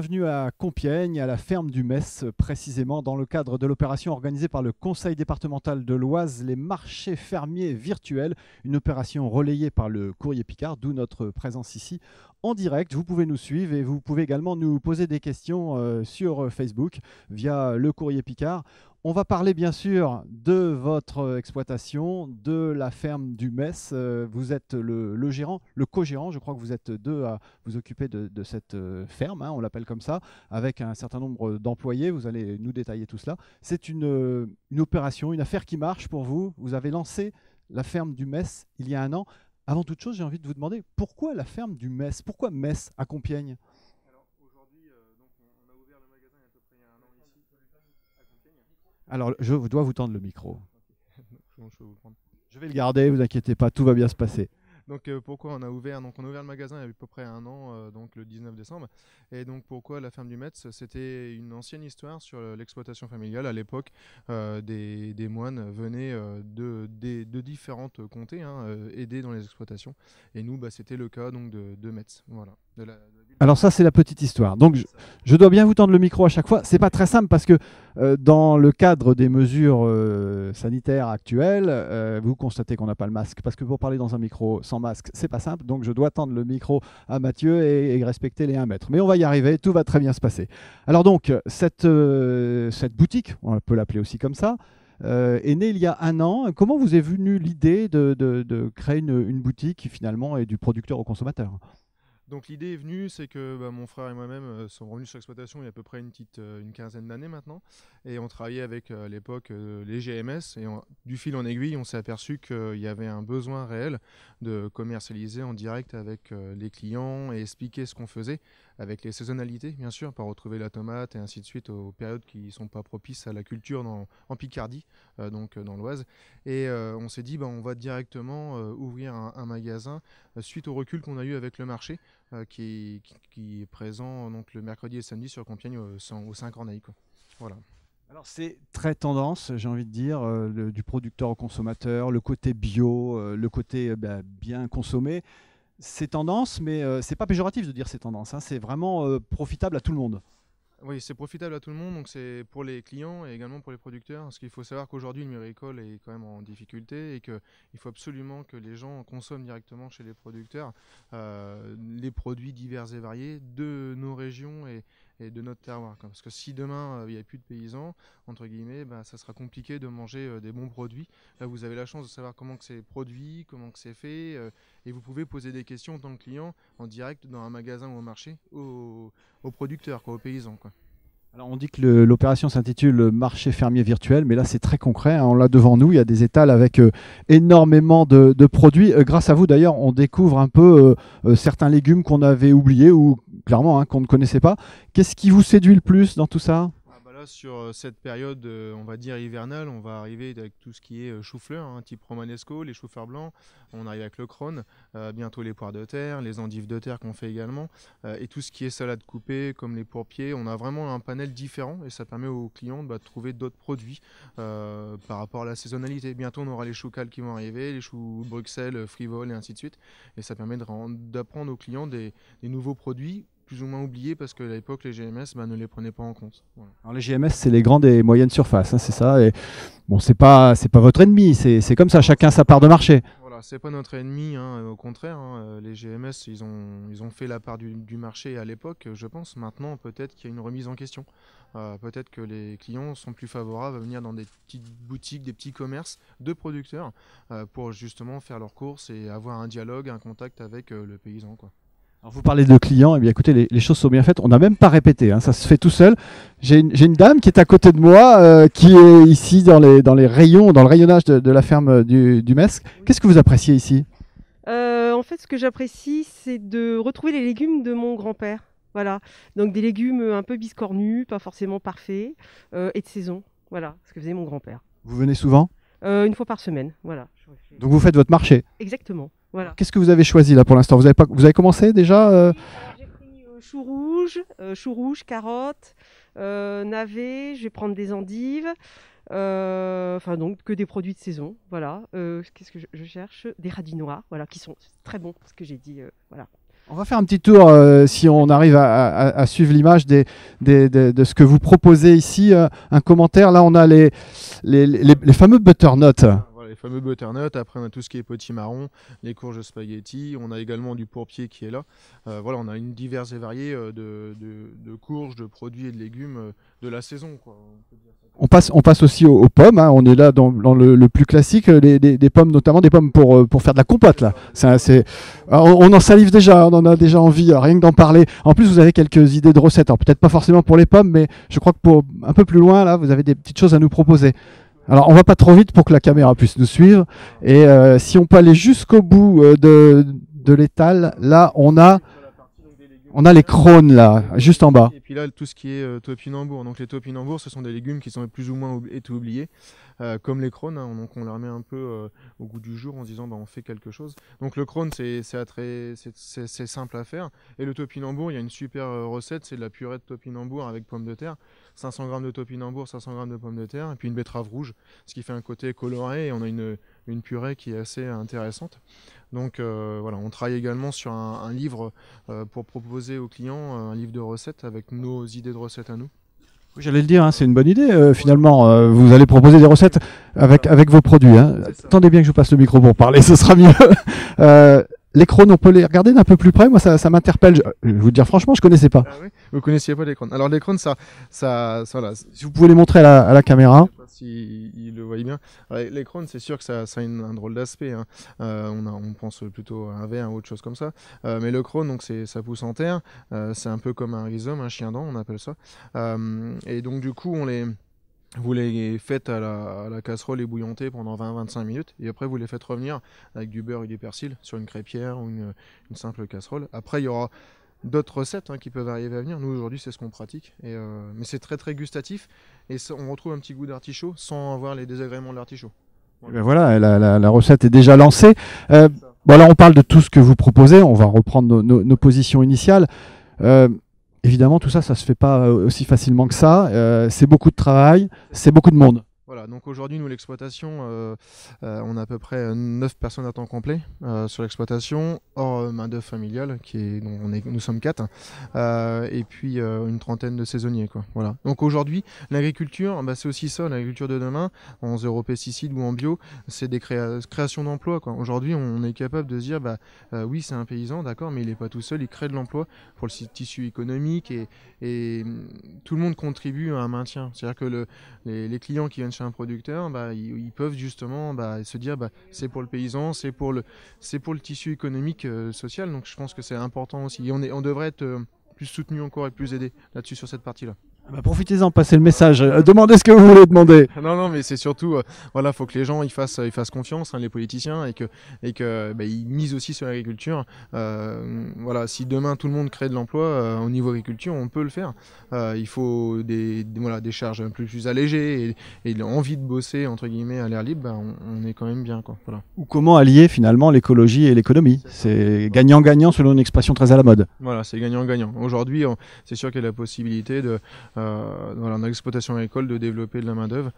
bienvenue à Compiègne, à la ferme du Metz, précisément dans le cadre de l'opération organisée par le Conseil départemental de l'Oise, les marchés fermiers virtuels, une opération relayée par le Courrier Picard, d'où notre présence ici en direct. Vous pouvez nous suivre et vous pouvez également nous poser des questions sur Facebook via le Courrier Picard. On va parler bien sûr de votre exploitation, de la ferme du Metz. Vous êtes le gérant, le co-gérant, je crois que vous êtes deux à vous occuper de cette ferme, hein, on l'appelle comme ça, avec un certain nombre d'employés. Vous allez nous détailler tout cela. C'est une opération, une affaire qui marche pour vous. Vous avez lancé la ferme du Metz il y a un an. Avant toute chose, j'ai envie de vous demander pourquoi la ferme du Metz? Pourquoi Metz à Compiègne? Alors, je dois vous tendre le micro. Je vais le garder, vous inquiétez pas, tout va bien se passer. Donc pourquoi on a ouvert le magasin il y a à peu près un an, donc le 19 décembre. Et donc pourquoi la ferme du Metz? C'était une ancienne histoire sur l'exploitation familiale. À l'époque, des moines venaient de différentes comtés aider dans les exploitations. Et nous, c'était le cas donc de Metz. Voilà, alors ça, c'est la petite histoire. Donc je dois bien vous tendre le micro à chaque fois. C'est pas très simple parce que dans le cadre des mesures sanitaires actuelles, vous constatez qu'on n'a pas le masque. Parce que pour parler dans un micro sans masque, c'est pas simple. Donc je dois tendre le micro à Mathieu et respecter les 1 mètre. Mais on va y arriver, tout va très bien se passer. Alors donc, cette boutique, on peut l'appeler aussi comme ça, est née il y a un an. Comment vous est venue l'idée de créer une boutique qui finalement est du producteur au consommateur? Donc l'idée est venue, c'est que mon frère et moi-même sont revenus sur l'exploitation il y a à peu près une quinzaine d'années maintenant. Et on travaillait avec à l'époque les GMS. Et du fil en aiguille, on s'est aperçu qu'il y avait un besoin réel de commercialiser en direct avec les clients et expliquer ce qu'on faisait, avec les saisonnalités bien sûr, pour retrouver la tomate et ainsi de suite aux périodes qui ne sont pas propices à la culture en Picardie, donc dans l'Oise. Et on s'est dit, on va directement ouvrir un magasin suite au recul qu'on a eu avec le marché. Qui est présent donc, le mercredi et samedi sur Compiègne au 5 Corneille. Voilà. Alors c'est très tendance, j'ai envie de dire, du producteur au consommateur, le côté bio, le côté bien consommé. C'est tendance, mais c'est pas péjoratif de dire c'est tendance, hein, c'est vraiment profitable à tout le monde. Oui, c'est profitable à tout le monde, donc c'est pour les clients et également pour les producteurs. Parce qu'il faut savoir qu'aujourd'hui, le mûricole est quand même en difficulté et qu'il faut absolument que les gens consomment directement chez les producteurs les produits divers et variés de nos régions et de notre terroir. Parce que si demain, il n'y a plus de paysans, entre guillemets, ça sera compliqué de manger des bons produits. Là, vous avez la chance de savoir comment que c'est produit, comment que c'est fait, et vous pouvez poser des questions en tant que client en direct dans un magasin ou au marché aux producteurs, aux paysans. Alors on dit que l'opération s'intitule marché fermier virtuel, mais là c'est très concret, hein, on l'a devant nous, il y a des étals avec énormément de produits. Grâce à vous d'ailleurs, on découvre un peu certains légumes qu'on avait oubliés ou clairement qu'on ne connaissait pas. Qu'est-ce qui vous séduit le plus dans tout ça? Là, sur cette période, on va dire hivernale, on va arriver avec tout ce qui est chou-fleur, type romanesco, les choux-fleurs blancs. On arrive avec le crône, bientôt les poires de terre, les endives de terre qu'on fait également, et tout ce qui est salade coupée, comme les pourpiers. On a vraiment un panel différent et ça permet aux clients de trouver d'autres produits par rapport à la saisonnalité. Bientôt, on aura les choux cales qui vont arriver, les choux Bruxelles, frivoles et ainsi de suite. Et ça permet d'apprendre aux clients des nouveaux produits plus ou moins oubliés parce qu'à l'époque les GMS ne les prenaient pas en compte. Voilà. Alors les GMS c'est les grandes et moyennes surfaces, hein, c'est ça. Et bon, c'est pas votre ennemi, c'est comme ça, chacun sa part de marché. Voilà, c'est pas notre ennemi, au contraire. Les GMS ils ont fait la part du marché à l'époque, je pense. Maintenant peut-être qu'il y a une remise en question. Peut-être que les clients sont plus favorables à venir dans des petites boutiques, des petits commerces de producteurs pour justement faire leurs courses et avoir un dialogue, un contact avec le paysan, quoi. Alors vous parlez de clients, et bien écoutez, les choses sont bien faites. On n'a même pas répété, hein, ça se fait tout seul. J'ai une dame qui est à côté de moi, qui est ici dans les rayons, dans le rayonnage de la ferme du Metz. Qu'est-ce que vous appréciez ici? En fait, ce que j'apprécie, c'est de retrouver les légumes de mon grand-père. Voilà, donc des légumes un peu biscornus, pas forcément parfaits, et de saison. Voilà, ce que faisait mon grand-père. Vous venez souvent? Une fois par semaine, voilà. Donc vous faites votre marché? Exactement. Voilà. Qu'est-ce que vous avez choisi là pour l'instant? Vous avez commencé déjà J'ai pris chou rouge, carottes, navets, je vais prendre des endives, enfin donc que des produits de saison, voilà. Qu'est-ce que je cherche? Des radis noirs, voilà, qui sont très bons, ce que j'ai dit, voilà. On va faire un petit tour, si on arrive à suivre l'image de ce que vous proposez ici. Un commentaire, là on a les fameux butternuts. Voilà, les fameux butternuts. Après on a tout ce qui est potimarron, les courges spaghetti. On a également du pourpier qui est là. Voilà, on a une diverse et variée de courges, de produits et de légumes de la saison, quoi. On passe aussi aux pommes, hein. On est là dans le plus classique, des pommes, notamment des pommes pour faire de la compote. Là. On en salive déjà, on en a déjà envie, rien que d'en parler. En plus, vous avez quelques idées de recettes. Alors peut-être pas forcément pour les pommes, mais je crois que pour un peu plus loin, là, vous avez des petites choses à nous proposer. Alors on va pas trop vite pour que la caméra puisse nous suivre. Et si on peut aller jusqu'au bout de l'étal, là, on a les crônes, là, juste en bas. Et puis là, tout ce qui est topinambour. Donc les topinambours, ce sont des légumes qui sont plus ou moins été oubliés, comme les crônes, hein. Donc on les remet un peu au goût du jour en se disant on fait quelque chose. Donc le crône, c'est simple à faire. Et le topinambour, il y a une super recette, c'est de la purée de topinambour avec pommes de terre. 500 g de topinambour, 500 g de pommes de terre, et puis une betterave rouge, ce qui fait un côté coloré, et on a une purée qui est assez intéressante. Donc voilà, on travaille également sur un livre pour proposer aux clients un livre de recettes avec nos idées de recettes à nous. J'allais le dire, hein, c'est une bonne idée finalement. Vous allez proposer des recettes avec vos produits. Hein. Attendez bien que je vous passe le micro pour parler, ce sera mieux. Les crônes, on peut les regarder d'un peu plus près. Moi, ça m'interpelle. Je vais vous dire franchement, je connaissais pas. Ah oui, vous connaissiez pas les crônes. Alors les crônes, voilà. Si vous pouvez les montrer à la caméra. Je sais pas s'il le voyait bien. Alors, les crônes, c'est sûr que ça a un drôle d'aspect. Hein. On pense plutôt à un verre ou autre chose comme ça. Mais le crône, donc ça pousse en terre. C'est un peu comme un rhizome, un chien-dent, on appelle ça. Et donc du coup, vous les faites à la casserole ébouillantée pendant 20-25 minutes, et après vous les faites revenir avec du beurre et du persil sur une crêpière ou une simple casserole. Après il y aura d'autres recettes qui peuvent arriver à venir. Nous aujourd'hui c'est ce qu'on pratique, mais c'est très très gustatif, et on retrouve un petit goût d'artichaut sans avoir les désagréments de l'artichaut. Voilà, la recette est déjà lancée. Bon, alors on parle de tout ce que vous proposez, on va reprendre nos positions initiales. Évidemment, tout ça, ça se fait pas aussi facilement que ça. C'est beaucoup de travail, c'est beaucoup de monde. Voilà, donc aujourd'hui, nous, l'exploitation, on a à peu près 9 personnes à temps complet sur l'exploitation, hors main-d'œuvre familiale, nous sommes 4, et puis une trentaine de saisonniers, quoi. Voilà. Donc aujourd'hui, l'agriculture, c'est aussi ça, l'agriculture de demain, en zéro pesticide ou en bio, c'est des créations d'emplois, quoi. Aujourd'hui, on est capable de se dire, oui, c'est un paysan, d'accord, mais il n'est pas tout seul, il crée de l'emploi pour le tissu économique, et tout le monde contribue à un maintien. C'est-à-dire que les clients qui viennent chez un producteur, ils peuvent justement se dire c'est pour le paysan, c'est pour le tissu économique social. Donc je pense que c'est important aussi. Et on devrait être plus soutenu encore et plus aidé là-dessus sur cette partie-là. Profitez-en, passez le message. Demandez ce que vous voulez demander. Non, mais c'est surtout, voilà, faut que les gens ils fassent confiance, les politiciens, et que ils misent aussi sur l'agriculture. Voilà, si demain tout le monde crée de l'emploi au niveau agriculture, on peut le faire. Il faut des charges un peu plus allégées et l'envie de bosser entre guillemets à l'air libre. On est quand même bien, quoi. Voilà. Ou comment allier finalement l'écologie et l'économie. C'est gagnant-gagnant selon une expression très à la mode. Voilà, c'est gagnant-gagnant. Aujourd'hui, c'est sûr qu'il y a la possibilité dans l'exploitation agricole de développer de la main-d'œuvre,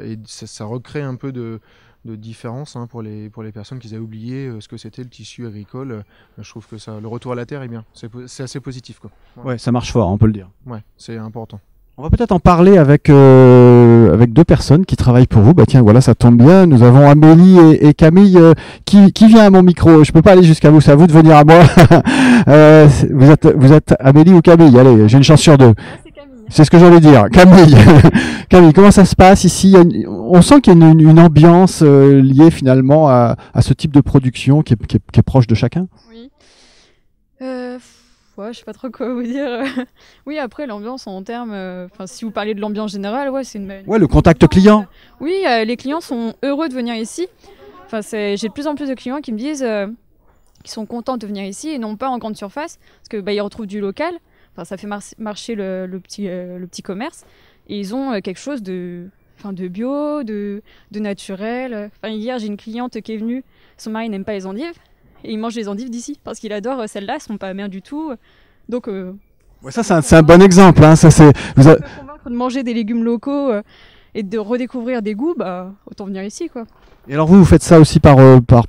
et ça recrée un peu de différence pour les personnes qui avaient oublié ce que c'était le tissu agricole. Je trouve que le retour à la terre est bien, c'est assez positif, quoi. Ouais, ça marche fort, on peut le dire. Ouais, c'est important. On va peut-être en parler avec 2 personnes qui travaillent pour vous. Tiens, voilà, ça tombe bien. Nous avons Amélie et Camille qui vient à mon micro. Je peux pas aller jusqu'à vous, c'est à vous de venir à moi. Vous êtes Amélie ou Camille? Allez, j'ai une chance sur 2. C'est ce que j'allais dire. Camille, Camille, comment ça se passe ici? On sent qu'il y a une ambiance liée finalement à ce type de production qui est proche de chacun. Oui. Ouais, je sais pas trop quoi vous dire. Oui, après l'ambiance en termes, si vous parlez de l'ambiance générale, c'est une. Ouais, le contact client. Oui, les clients sont heureux de venir ici. J'ai de plus en plus de clients qui me disent qu'ils sont contents de venir ici et non pas en grande surface, parce que ils retrouvent du local. Ça fait marcher le petit commerce, et ils ont quelque chose de bio, de naturel. Hier, j'ai une cliente qui est venue, son mari n'aime pas les endives, et il mange les endives d'ici, parce qu'il adore celles-là, elles sont pas amères du tout. Donc, ça, c'est un bon exemple. Hein. Vous pouvez convaincre de manger des légumes locaux et de redécouvrir des goûts, autant venir ici, quoi. Et alors vous faites ça aussi par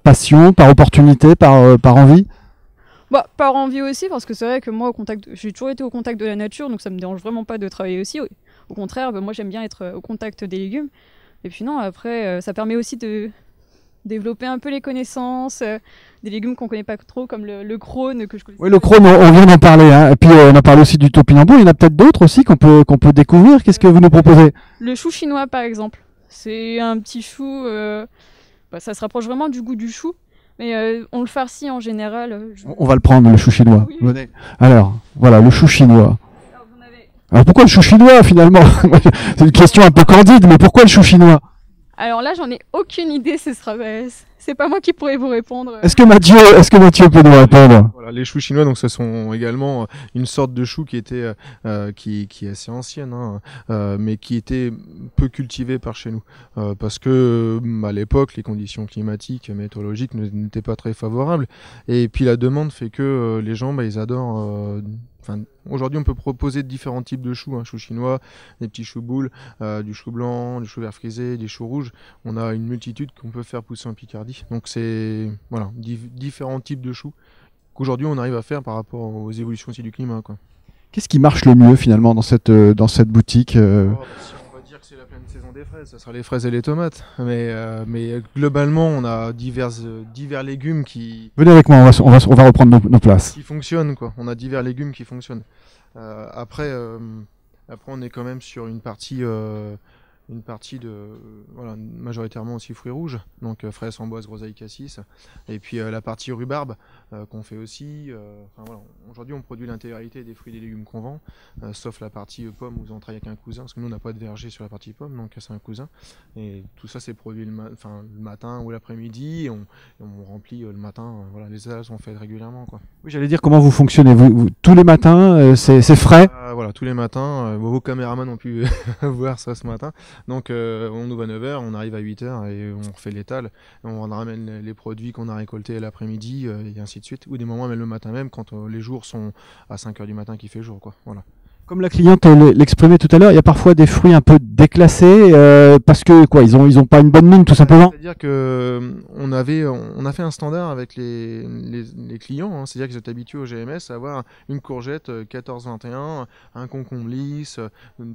passion, par opportunité, par envie? Bah, par envie aussi, parce que c'est vrai que moi, j'ai toujours été au contact de la nature, donc ça me dérange vraiment pas de travailler aussi. Oui. Au contraire, moi j'aime bien être au contact des légumes. Et puis non, après, ça permet aussi de développer un peu les connaissances des légumes qu'on connaît pas trop, comme le crône que je connais. Oui, le crône, on vient d'en parler, hein. Et puis on a parlé aussi du topinambour. Il y en a peut-être d'autres aussi qu'on peut découvrir. Qu'est-ce que vous nous proposez? Le chou chinois, par exemple. C'est un petit chou, ça se rapproche vraiment du goût du chou. Mais on le farcit en général. On va le prendre, le chou chinois. Oui. Venez. Alors, voilà, le chou chinois. Alors, Alors pourquoi le chou chinois finalement? C'est une question un peu candide, mais pourquoi le chou chinois? Alors là, j'en ai aucune idée, c'est pas moi qui pourrais vous répondre. Est-ce que Mathieu peut nous répondre? Voilà, les choux chinois, donc ce sont également une sorte de chou qui était qui est assez ancienne, hein, mais qui était peu cultivée par chez nous, parce que à l'époque les conditions climatiques, météorologiques n'étaient pas très favorables, et puis la demande fait que les gens ils adorent. Aujourd'hui, on peut proposer différents types de choux, hein, chou chinois, des petits choux boules, du chou blanc, du chou vert frisé, des choux rouges. On a une multitude qu'on peut faire pousser en Picardie. Donc c'est voilà, différents types de choux qu'aujourd'hui on arrive à faire par rapport aux évolutions aussi du climat, quoi. Qu'est-ce qui marche le mieux finalement dans cette boutique Si on va dire que c'est la pleine saison des fraises, ça sera les fraises et les tomates. Mais globalement, on a divers légumes qui... Venez avec moi, on va reprendre nos places. Qui fonctionnent, quoi. On a divers légumes qui fonctionnent. Après, on est quand même sur une partie de voilà, majoritairement aussi fruits rouges, donc fraises, framboises, groseilles, cassis, et puis la partie rhubarbe qu'on fait aussi. Voilà. Aujourd'hui, on produit l'intégralité des fruits et des légumes qu'on vend, sauf la partie pommes où on travaille avec un cousin, parce que nous on n'a pas de verger sur la partie pomme, donc c'est un cousin, et tout ça c'est produit le matin ou l'après-midi, et on remplit le matin. Voilà, les étals sont faites régulièrement, quoi. Oui, j'allais dire comment vous fonctionnez. Vous tous les matins, c'est frais. Voilà, tous les matins. Vos caméramans ont pu voir ça ce matin. Donc on ouvre à 9h, on arrive à 8h et on refait l'étal. On ramène les produits qu'on a récoltés l'après-midi et ainsi de suite. Ou des moments même le matin même quand les jours sont à 5h du matin qu'il fait jour, quoi. Voilà. Comme la cliente l'exprimait tout à l'heure, il y a parfois des fruits un peu déclassés parce que quoi, ils ont pas une bonne mine tout simplement. C'est-à-dire que on a fait un standard avec les clients, hein. C'est-à-dire qu'ils étaient habitués au GMS à avoir une courgette 14-21, un concombre lisse,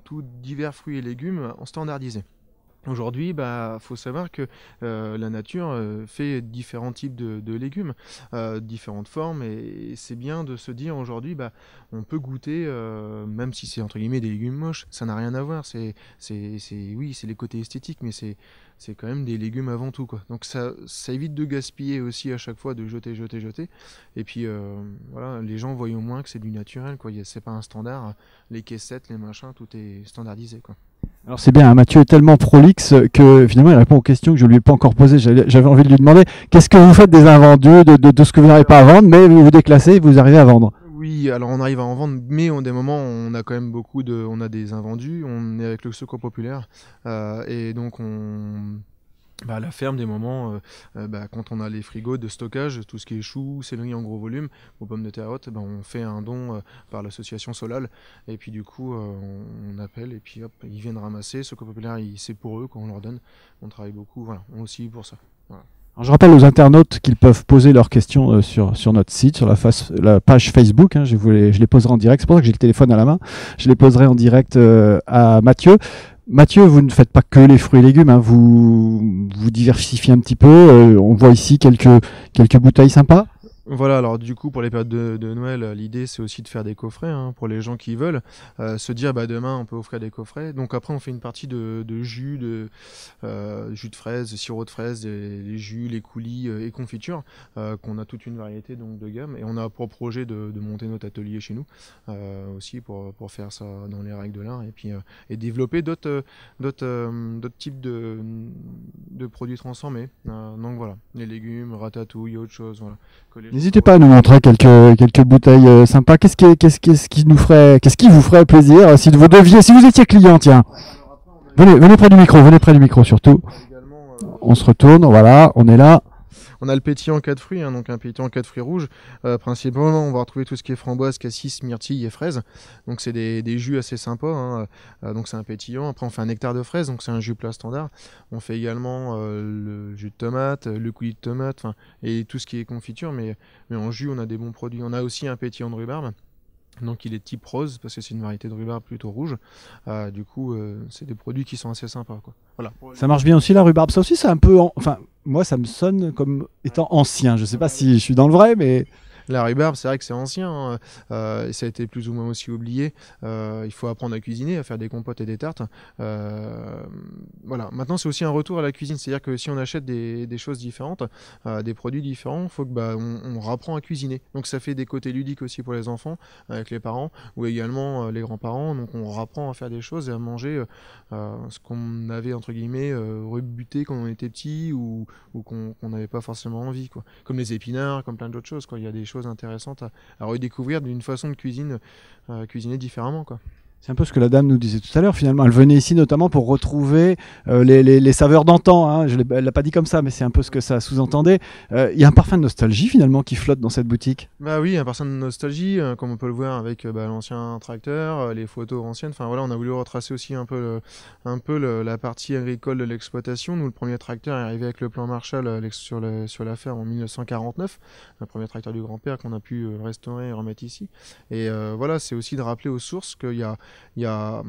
tous divers fruits et légumes standardisés. Aujourd'hui, faut savoir que la nature fait différents types de légumes, différentes formes, et c'est bien de se dire aujourd'hui, on peut goûter, même si c'est entre guillemets des légumes moches, ça n'a rien à voir. Oui, c'est les côtés esthétiques, mais c'est quand même des légumes avant tout, quoi. Donc ça évite de gaspiller aussi à chaque fois, de jeter. Et puis voilà, les gens voient au moins que c'est du naturel, quoi. C'est pas un standard, les caissettes, les machins, tout est standardisé, quoi. Alors c'est bien, hein, Mathieu est tellement prolixe que finalement il répond aux questions que je lui ai pas encore posées. J'avais envie de lui demander qu'est-ce que vous faites des invendus, de ce que vous n'arrivez pas à vendre, mais vous vous déclassez et vous arrivez à vendre. Oui, alors on arrive à en vendre, mais des moments on a quand même on a des invendus. On est avec le Secours Populaire et donc à la ferme, des moments, quand on a les frigos de stockage, tout ce qui est choux, céleri en gros volume, aux pommes de terre haute, on fait un don par l'association Solal, et puis du coup on appelle, et puis hop, ils viennent ramasser. Ce populaire, c'est pour eux quand on leur donne. On travaille beaucoup, voilà, aussi pour ça. Voilà. Alors je rappelle aux internautes qu'ils peuvent poser leurs questions sur notre site, sur la page Facebook, hein, je les poserai en direct, c'est pour ça que j'ai le téléphone à la main, je les poserai en direct à Mathieu. Mathieu, vous ne faites pas que les fruits et légumes, hein, vous diversifiez un petit peu. On voit ici quelques bouteilles sympas. Voilà, alors du coup pour les périodes de Noël, l'idée c'est aussi de faire des coffrets, hein, pour les gens qui veulent se dire demain on peut offrir des coffrets. Donc après on fait une partie de jus, jus de fraises, sirop de fraises, les jus, les coulis et confitures, qu'on a toute une variété donc de gamme, et on a pour projet de monter notre atelier chez nous aussi pour faire ça dans les règles de l'art, et puis et développer d'autres types de produits transformés. Donc voilà, les légumes, ratatouille, autre chose, voilà. N'hésitez pas à nous montrer quelques bouteilles sympas. Qu'est-ce qui vous ferait plaisir si vous étiez client, tiens. Venez près du micro surtout. On se retourne, voilà, on est là. On a le pétillant 4 fruits, donc un pétillant 4 fruits rouges. Principalement, on va retrouver tout ce qui est framboise, cassis, myrtille et fraises. Donc c'est des jus assez sympas. Donc c'est un pétillant. Après, on fait un nectar de fraises, donc c'est un jus plat standard. On fait également le jus de tomate, le coulis de tomate, et tout ce qui est confiture. Mais en jus, on a des bons produits. On a aussi un pétillant de rhubarbe. Donc il est type rose parce que c'est une variété de rhubarbe plutôt rouge. Du coup, c'est des produits qui sont assez sympas, quoi. Voilà. Ça marche bien aussi la rhubarbe. Ça aussi, c'est un peu. Enfin, moi, ça me sonne comme étant ancien. Je sais pas si je suis dans le vrai, mais. La rhubarbe, c'est vrai que c'est ancien, et ça a été plus ou moins aussi oublié. Il faut apprendre à cuisiner, à faire des compotes et des tartes. Voilà. Maintenant, c'est aussi un retour à la cuisine. C'est-à-dire que si on achète des choses différentes, des produits différents, il faut que on rapprend à cuisiner. Donc ça fait des côtés ludiques aussi pour les enfants, avec les parents, ou également les grands-parents. Donc on rapprend à faire des choses et à manger ce qu'on avait, entre guillemets, rebuté quand on était petit ou qu'on n'avait pas forcément envie, quoi. Comme les épinards, comme plein d'autres choses, quoi. Il y a des choses intéressantes à redécouvrir d'une façon de cuisiner différemment, quoi. C'est un peu ce que la dame nous disait tout à l'heure, finalement. Elle venait ici notamment pour retrouver les saveurs d'antan. Hein. Elle ne l'a pas dit comme ça, mais c'est un peu ce que ça sous-entendait. Il y a un parfum de nostalgie, finalement, qui flotte dans cette boutique. Bah oui, un parfum de nostalgie, comme on peut le voir avec l'ancien tracteur, les photos anciennes. Enfin voilà, on a voulu retracer aussi un peu la partie agricole de l'exploitation. Nous, le premier tracteur est arrivé avec le plan Marshall sur la ferme en 1949. Le premier tracteur du grand-père qu'on a pu restaurer et remettre ici. Et voilà, c'est aussi de rappeler aux sources qu'il y a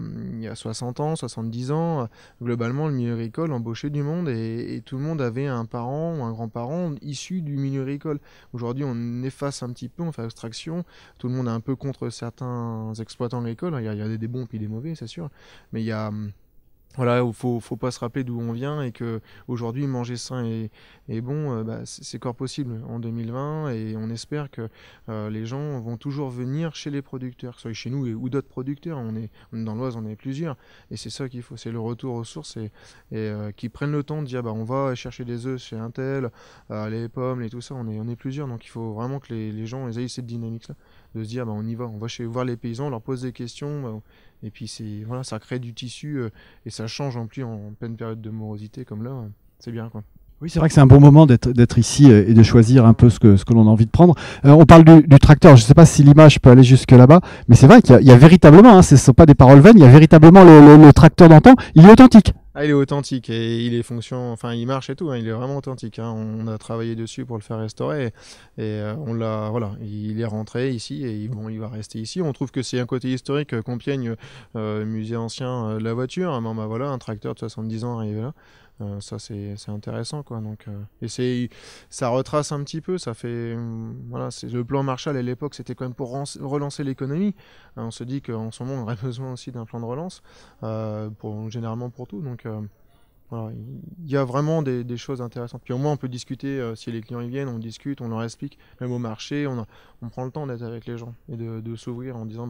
60 ans, 70 ans, globalement, le milieu agricole embauchait du monde et tout le monde avait un parent ou un grand-parent issu du milieu agricole. Aujourd'hui, on efface un petit peu, on fait abstraction. Tout le monde est un peu contre certains exploitants agricoles. Il y a des bons et des mauvais, c'est sûr. Mais il y a... Voilà, il faut pas se rappeler d'où on vient et que aujourd'hui manger sain et bon, c'est encore possible en 2020 et on espère que les gens vont toujours venir chez les producteurs, que ce soit chez nous ou d'autres producteurs. On est dans l'Oise, on est plusieurs et c'est ça qu'il faut, c'est le retour aux sources et qu'ils prennent le temps de dire on va chercher des œufs chez un tel, les pommes et tout ça, on est plusieurs, donc il faut vraiment que les gens aient cette dynamique-là, de se dire on y va, on va voir les paysans, on leur pose des questions. Et puis voilà, ça crée du tissu et ça change en plus en pleine période de morosité comme là, c'est bien, quoi. Oui, c'est vrai que c'est un bon moment d'être ici et de choisir un peu ce que l'on a envie de prendre. On parle du tracteur, je ne sais pas si l'image peut aller jusque là-bas, mais c'est vrai qu'il y a véritablement, ce ne sont pas des paroles vaines, il y a véritablement le tracteur d'antan, il est authentique. Ah, il est authentique et il est il marche et tout, il est vraiment authentique. On a travaillé dessus pour le faire restaurer et il est rentré ici et il va rester ici. On trouve que c'est un côté historique, Compiègne, musée ancien de la voiture. Voilà, un tracteur de 70 ans arrivé là. Ça c'est intéressant, quoi. Donc ça retrace un petit peu, ça fait c'est le plan Marshall à l'époque, c'était quand même pour relancer l'économie. On se dit qu'en ce moment on aurait besoin aussi d'un plan de relance généralement pour tout. Donc voilà, il y a vraiment des choses intéressantes. Puis au moins on peut discuter, si les clients ils viennent, on discute, on leur explique, même au marché, on prend le temps d'être avec les gens et de s'ouvrir en disant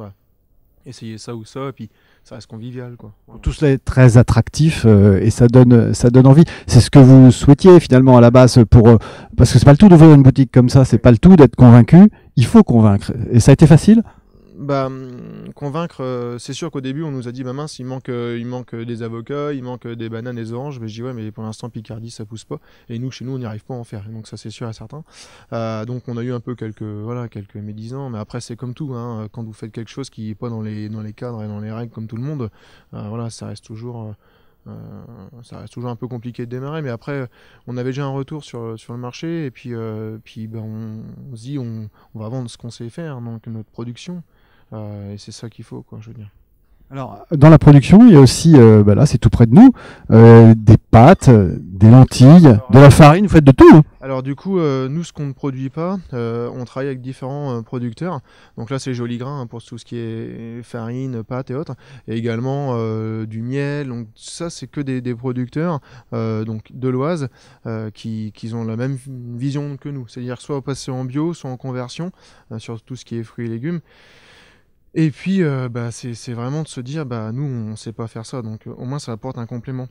essayez ça ou ça, et puis ça reste convivial, quoi. Voilà. Tout cela est très attractif et ça donne envie. C'est ce que vous souhaitiez finalement à la base parce que c'est pas le tout d'ouvrir une boutique comme ça, c'est pas le tout d'être convaincu. Il faut convaincre. Et ça a été facile? Convaincre, c'est sûr qu'au début on nous a dit mince, il manque des avocats, il manque des bananes, des oranges. Je dis ouais, mais pour l'instant Picardie ça pousse pas et chez nous on n'y arrive pas à en faire, et donc ça c'est sûr et certain. Donc on a eu un peu quelques médisants, mais après c'est comme tout, quand vous faites quelque chose qui est pas dans les cadres et dans les règles comme tout le monde, ça reste toujours un peu compliqué de démarrer, mais après on avait déjà un retour sur le marché et puis on se dit on va vendre ce qu'on sait faire, donc notre production. Et c'est ça qu'il faut, quoi, je veux dire. Alors, dans la production, il y a aussi, là, c'est tout près de nous, des pâtes, des lentilles, de la farine, vous faites de tout, hein. Alors du coup, nous, ce qu'on ne produit pas, on travaille avec différents producteurs. Donc là, c'est Joli Grain pour tout ce qui est farine, pâtes et autres. Et également du miel. Donc ça, c'est que des producteurs donc de l'Oise qui ont la même vision que nous. C'est-à-dire soit passer en bio, soit en conversion sur tout ce qui est fruits et légumes. Et puis, c'est vraiment de se dire, nous, on ne sait pas faire ça, donc au moins ça apporte un complément.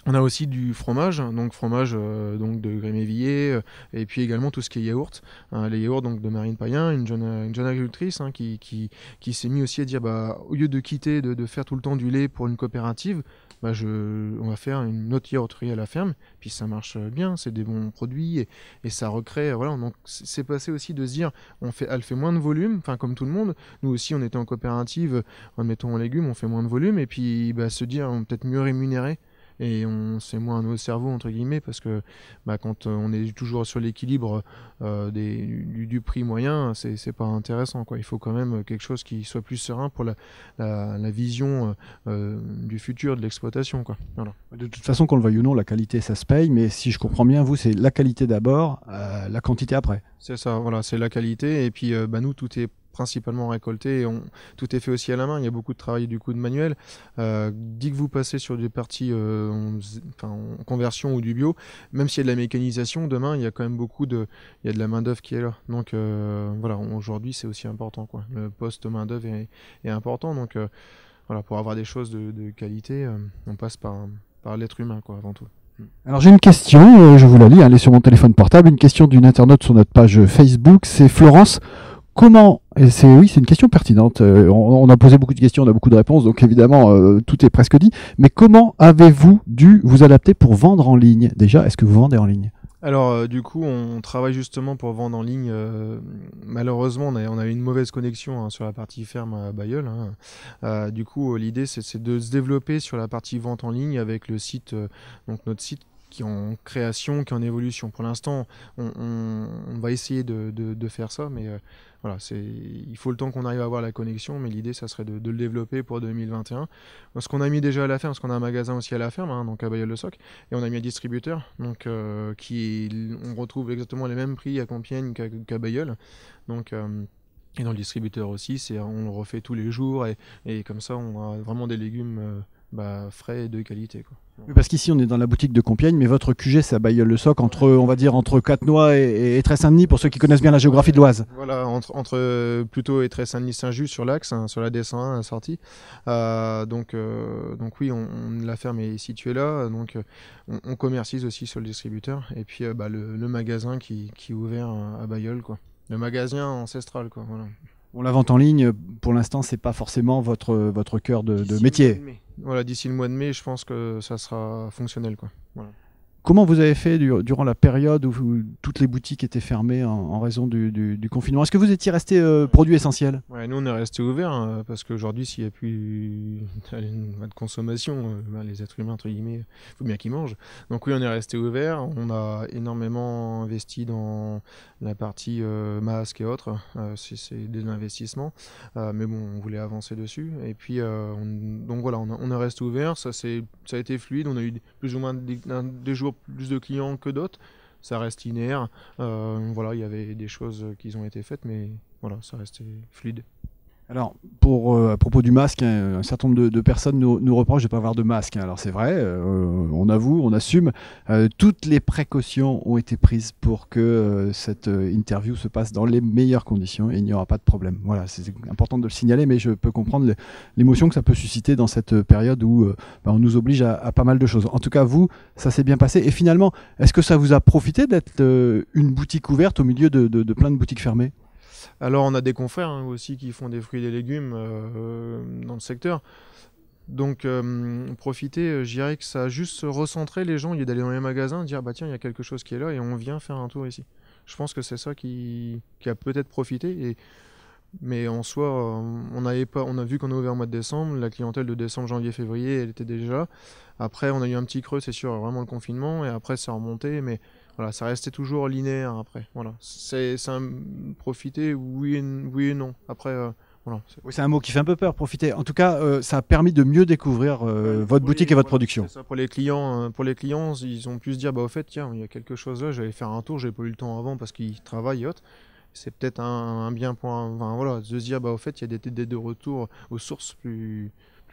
On a aussi du fromage, donc fromage donc de Grémévilliers, et puis également tout ce qui est yaourt. Les yaourts donc de Marine Payen, une jeune agricultrice qui s'est mis aussi à dire au lieu de quitter, de faire tout le temps du lait pour une coopérative, on va faire une autre yaourterie à la ferme, puis ça marche bien, c'est des bons produits et ça recrée. Voilà, donc c'est passé aussi de se dire, elle fait moins de volume, enfin comme tout le monde. Nous aussi, on était en coopérative, mettons en légumes, on fait moins de volume, et puis se dire, on peut-être mieux rémunérer. Et c'est moins nos cerveaux entre guillemets parce que quand on est toujours sur l'équilibre du prix moyen, c'est pas intéressant quoi. Il faut quand même quelque chose qui soit plus serein pour la vision du futur de l'exploitation quoi. Voilà. De toute façon, qu'on le veuille ou non, la qualité ça se paye, mais si je comprends bien, vous c'est la qualité d'abord, la quantité après. C'est ça, voilà, c'est la qualité et puis nous tout est principalement récolté et tout est fait aussi à la main. Il y a beaucoup de travail du coup de manuel. Dès que vous passez sur des parties en conversion ou du bio, même s'il y a de la mécanisation, demain il y a quand même il y a de la main d'œuvre qui est là. Donc voilà, aujourd'hui c'est aussi important quoi. Le poste main d'œuvre est important. Donc voilà, pour avoir des choses de qualité, on passe par l'être humain quoi avant tout. Alors j'ai une question, je vous la lis, elle est sur mon téléphone portable, une question d'une internaute sur notre page Facebook, c'est Florence. Comment, et c'est une question pertinente, on a posé beaucoup de questions, on a beaucoup de réponses, donc évidemment tout est presque dit, mais comment avez-vous dû vous adapter pour vendre en ligne? Déjà, est-ce que vous vendez en ligne? Alors du coup on travaille justement pour vendre en ligne, malheureusement on a eu une mauvaise connexion sur la partie ferme à Bailleul. Du coup l'idée c'est de se développer sur la partie vente en ligne avec le site, donc notre site qui est en création, qui est en évolution. Pour l'instant, on va essayer de faire ça, mais voilà, il faut le temps qu'on arrive à avoir la connexion, mais l'idée, ça serait de le développer pour 2021. Ce qu'on a mis déjà à la ferme, parce qu'on a un magasin aussi à la ferme, donc à Bailleul-le-Soc, et on a mis un distributeur, donc on retrouve exactement les mêmes prix à Compiègne qu'à Bailleul. Donc, et dans le distributeur aussi, on le refait tous les jours, et comme ça, on a vraiment des légumes frais et de qualité, quoi. Oui, parce qu'ici on est dans la boutique de Compiègne, mais votre QG c'est à Bailleul-le-Soc, entre Catenois et Étré-Saint-Denis, pour ceux qui connaissent bien la géographie de l'Oise. Voilà, entre plutôt Étré-Saint-Denis-Saint-Just sur l'axe, sur la D101 sortie. Donc oui, la ferme est située là, donc on commercise aussi sur le distributeur, et puis le magasin qui est ouvert à Bailleul, quoi. Le magasin ancestral, quoi. Voilà. Bon, la vente en ligne, pour l'instant, c'est pas forcément votre cœur de métier. Voilà, d'ici le mois de mai, je pense que ça sera fonctionnel, quoi. Voilà. Comment vous avez fait durant la période où toutes les boutiques étaient fermées en raison du confinement? Est-ce que vous étiez resté produit essentiel? Ouais, nous on est resté ouvert parce qu'aujourd'hui s'il n'y a plus de consommation, les êtres humains entre guillemets, il faut bien qu'ils mangent. Donc oui, on est resté ouvert. On a énormément investi dans la partie masques et autres. C'est des investissements, mais bon, on voulait avancer dessus. Et puis donc voilà, on est resté ouvert. Ça a été fluide. On a eu plus ou moins des jours plus de clients que d'autres. Ça reste linéaire. Voilà, il y avait des choses qui ont été faites, mais voilà, ça restait fluide. Alors, à propos du masque, un certain nombre de personnes nous reprochent de ne pas avoir de masque. Alors c'est vrai, on avoue, on assume. Toutes les précautions ont été prises pour que cette interview se passe dans les meilleures conditions et il n'y aura pas de problème. Voilà, c'est important de le signaler, mais je peux comprendre l'émotion que ça peut susciter dans cette période où on nous oblige à pas mal de choses. En tout cas, vous, ça s'est bien passé. Et finalement, est-ce que ça vous a profité d'être une boutique ouverte au milieu de plein de boutiques fermées ? Alors on a des confrères aussi qui font des fruits et des légumes dans le secteur. Donc profiter, je dirais que ça a juste recentré les gens, au lieu d'aller dans les magasins, dire tiens il y a quelque chose qui est là et on vient faire un tour ici. Je pense que c'est ça qui a peut-être profité. Mais en soi, on a vu qu'on est ouvert au mois de décembre, la clientèle de décembre, janvier, février, elle était déjà là. Après on a eu un petit creux, c'est sûr, vraiment le confinement, et après ça a remonté, mais voilà, ça restait toujours linéaire après. Voilà. C'est un profiter, oui et non. Après, voilà. Oui, c'est un mot qui fait un peu peur, profiter. En tout cas, ça a permis de mieux découvrir votre boutique et votre production. C'est ça, pour les clients, ils ont pu se dire, au fait, tiens, il y a quelque chose là, j'allais faire un tour, j'ai pas eu le temps avant parce qu'ils travaillent et autres. C'est peut-être un bien pour voilà, de se dire, au fait, il y a des de retour aux sources plus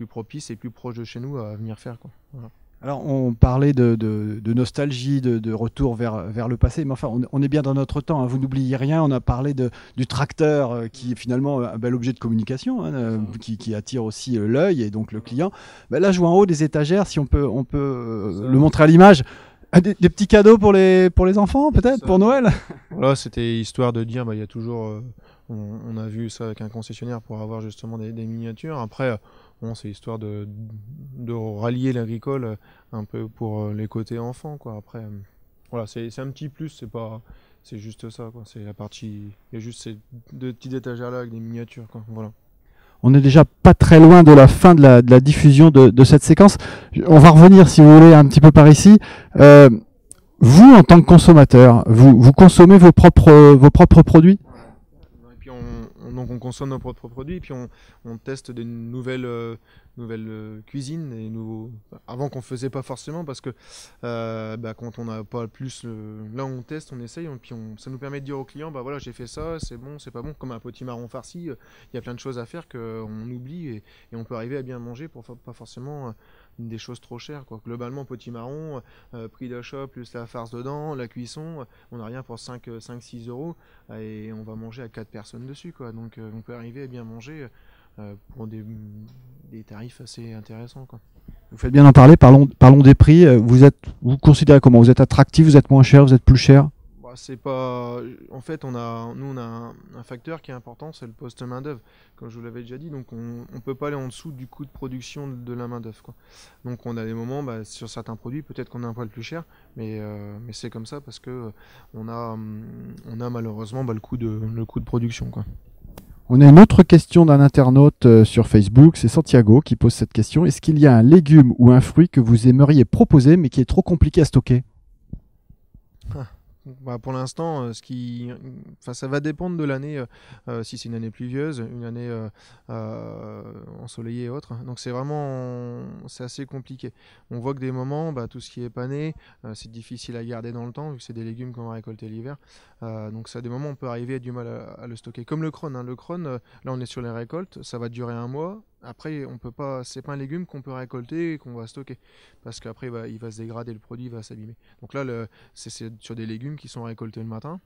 propices et plus proches de chez nous à venir faire, quoi. Voilà. Alors, on parlait de nostalgie, de retour vers le passé, mais enfin, on est bien dans notre temps, hein. Vous n'oubliez rien, on a parlé du tracteur qui est finalement un bel objet de communication, hein, qui attire aussi l'œil et donc le client. Ben là, je vois en haut des étagères, si on peut le montrer à l'image. Des petits cadeaux pour les enfants, peut-être, pour Noël. Voilà, c'était histoire de dire, il y a toujours... on a vu ça avec un concessionnaire pour avoir justement des miniatures. Après, bon, c'est histoire de rallier l'agricole un peu pour les côtés enfants, quoi. Après, voilà, c'est un petit plus, c'est juste ça, quoi. C'est la partie... Il y a juste ces deux petites étagères-là avec des miniatures, quoi. Voilà. On n'est déjà pas très loin de la fin de la diffusion de cette séquence. On va revenir, si vous voulez, un petit peu par ici. Vous, en tant que consommateur, vous consommez vos propres produits ? Et puis donc on consomme nos propres produits, et puis on teste des nouvelles cuisines, avant qu'on faisait pas forcément, parce que quand on n'a pas plus, là on teste, on essaye, et puis ça nous permet de dire aux clients, voilà, j'ai fait ça, c'est bon, c'est pas bon, comme un potimarron farci, il y a plein de choses à faire qu'on oublie, et on peut arriver à bien manger pour pas forcément des choses trop chères, quoi. Globalement, potimarron, prix d'achat plus la farce dedans, la cuisson, on n'a rien pour 5-6 euros, et on va manger à 4 personnes dessus, quoi. Donc on peut arriver à bien manger pour des tarifs assez intéressants, quoi. Vous faites bien d'en parler, parlons des prix. Vous considérez comment? Vous êtes attractif, vous êtes moins cher, vous êtes plus cher? C'est pas... En fait, on a un facteur qui est important, c'est le poste main-d'œuvre, comme je vous l'avais déjà dit. Donc, on peut pas aller en dessous du coût de production de la main-d'œuvre, quoi. Donc, on a des moments, sur certains produits, peut-être qu'on a un poil plus cher, mais c'est comme ça parce que on a malheureusement le coût de production, quoi. On a une autre question d'un internaute sur Facebook, c'est Santiago qui pose cette question. Est-ce qu'il y a un légume ou un fruit que vous aimeriez proposer mais qui est trop compliqué à stocker? Pour l'instant, ça va dépendre de l'année, si c'est une année pluvieuse, une année ensoleillée et autres. Donc c'est assez compliqué. On voit que des moments, tout ce qui est pané, c'est difficile à garder dans le temps, vu que c'est des légumes qu'on va récolter l'hiver. Donc ça, à des moments, on peut arriver à du mal à le stocker. Comme le crône, hein. Le crône, là on est sur les récoltes, ça va durer un mois. Après, on peut pas, c'est pas un légume qu'on peut récolter et qu'on va stocker, parce qu'après il va se dégrader, le produit va s'abîmer. Donc là, c'est sur des légumes qui sont récoltés le matin,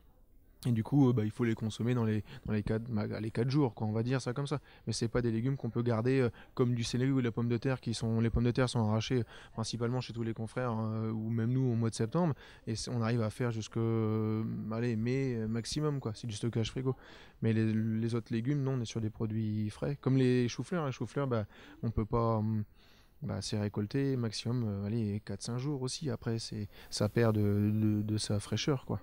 et du coup, il faut les consommer dans les 4 jours, quoi, on va dire ça comme ça. Mais c'est pas des légumes qu'on peut garder comme du céleri ou la pomme de terre, les pommes de terre sont arrachées principalement chez tous les confrères, ou même nous au mois de septembre, et on arrive à faire jusque mai maximum, quoi. C'est du stockage frigo. Mais les autres légumes, non, on est sur des produits frais, comme les choux-fleurs. Les choux-fleurs, on peut pas... c'est récolté maximum 4-5 jours aussi. Après, ça perd de sa fraîcheur, quoi.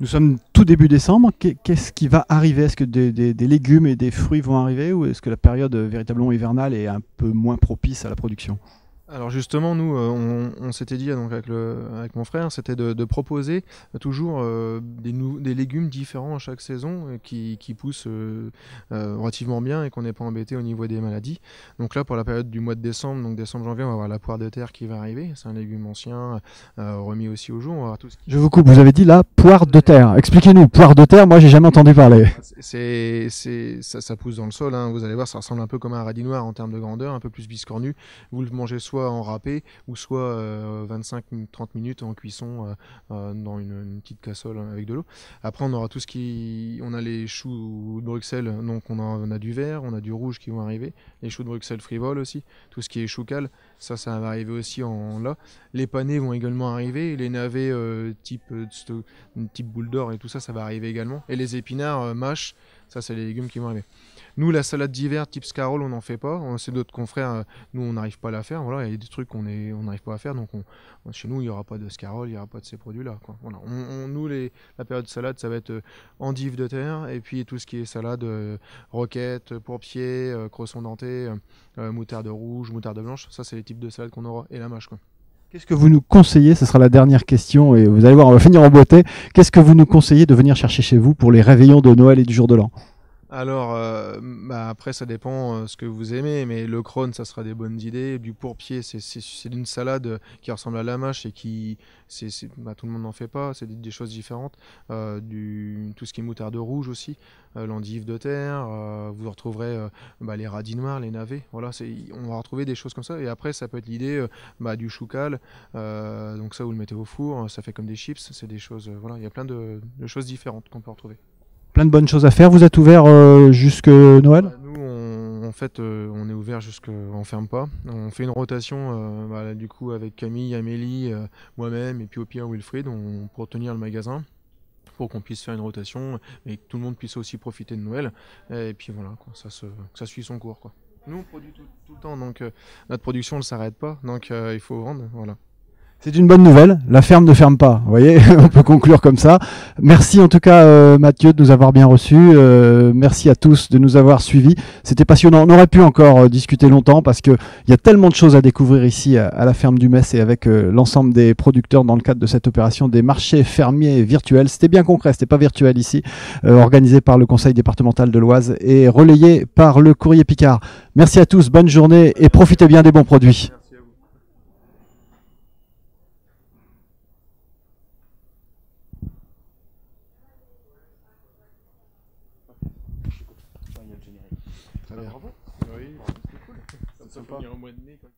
Nous sommes tout début décembre. Qu'est-ce qui va arriver? Est-ce que des légumes et des fruits vont arriver, ou est-ce que la période véritablement hivernale est un peu moins propice à la production? Alors justement, nous, on s'était dit donc avec mon frère, c'était de proposer toujours des légumes différents à chaque saison, qui poussent relativement bien et qu'on n'est pas embêté au niveau des maladies. Donc là, pour la période du mois de décembre, donc décembre-janvier, on va avoir la poire de terre qui va arriver. C'est un légume ancien, remis aussi au jour. On va avoir tout ce qui... Je vous coupe, vous avez dit la poire de terre. Expliquez-nous, poire de terre, moi j'ai jamais entendu parler. Ça pousse dans le sol, hein. Vous allez voir, ça ressemble un peu comme un radis noir en termes de grandeur, un peu plus biscornu. Vous le mangez soit en râpé, ou soit 25-30 minutes en cuisson dans une petite casserole avec de l'eau. Après, on aura tout ce qui... On a les choux de Bruxelles, donc on a du vert, on a du rouge qui vont arriver. Les choux de Bruxelles frivoles aussi. Tout ce qui est choucal, ça va arriver aussi là. Les panais vont également arriver. Les navets type boule d'or et tout ça, ça va arriver également. Et les épinards, mâches, ça c'est les légumes qui vont arriver. Nous, la salade d'hiver type scarole, on n'en fait pas. C'est d'autres confrères, nous, on n'arrive pas à la faire. Voilà, il y a des trucs qu'on n'arrive pas à faire. Donc, chez nous, il n'y aura pas de scarole, il n'y aura pas de ces produits-là, quoi. Voilà. Nous, la période de salade, ça va être endive de terre, et puis tout ce qui est salade, roquette, pourpier, cresson denté, moutarde rouge, moutarde blanche. Ça, c'est les types de salades qu'on aura. Et la mâche, quoi. Qu'est-ce que vous nous conseillez? Ce sera la dernière question, et vous allez voir, on va finir en beauté. Qu'est-ce que vous nous conseillez de venir chercher chez vous pour les réveillons de Noël et du jour de l'an? Alors, après, ça dépend ce que vous aimez, mais le crône, ça sera des bonnes idées. Du pourpier, c'est une salade qui ressemble à la mâche et qui, tout le monde n'en fait pas. C'est des choses différentes. Tout ce qui est moutarde rouge aussi, l'endive de terre. Vous retrouverez les radis noirs, les navets. Voilà, on va retrouver des choses comme ça. Et après, ça peut être l'idée du choucal. Donc ça, vous le mettez au four, ça fait comme des chips. C'est des choses. Voilà, il y a plein de choses différentes qu'on peut retrouver. Plein de bonnes choses à faire. Vous êtes ouvert jusque Noël? Nous, en fait, on est ouvert on ferme pas. On fait une rotation, du coup, avec Camille, Amélie, moi-même, et puis au pire Wilfried, pour tenir le magasin, pour qu'on puisse faire une rotation et que tout le monde puisse aussi profiter de Noël. Et puis voilà, quoi, ça suit son cours, quoi. Nous, on produit tout le temps, donc notre production ne s'arrête pas, donc il faut vendre, voilà. C'est une bonne nouvelle, la ferme ne ferme pas, vous voyez, on peut conclure comme ça. Merci en tout cas Mathieu de nous avoir bien reçus, merci à tous de nous avoir suivis, c'était passionnant, on aurait pu encore discuter longtemps parce qu'il y a tellement de choses à découvrir ici à la ferme du Metz et avec l'ensemble des producteurs dans le cadre de cette opération des marchés fermiers virtuels. C'était bien concret, c'était pas virtuel ici, organisé par le conseil départemental de l'Oise et relayé par le Courrier Picard. Merci à tous, bonne journée et profitez bien des bons produits. Très bien. Bravo. Oui, c'était cool. Ça me fait un mois de mai, quoi.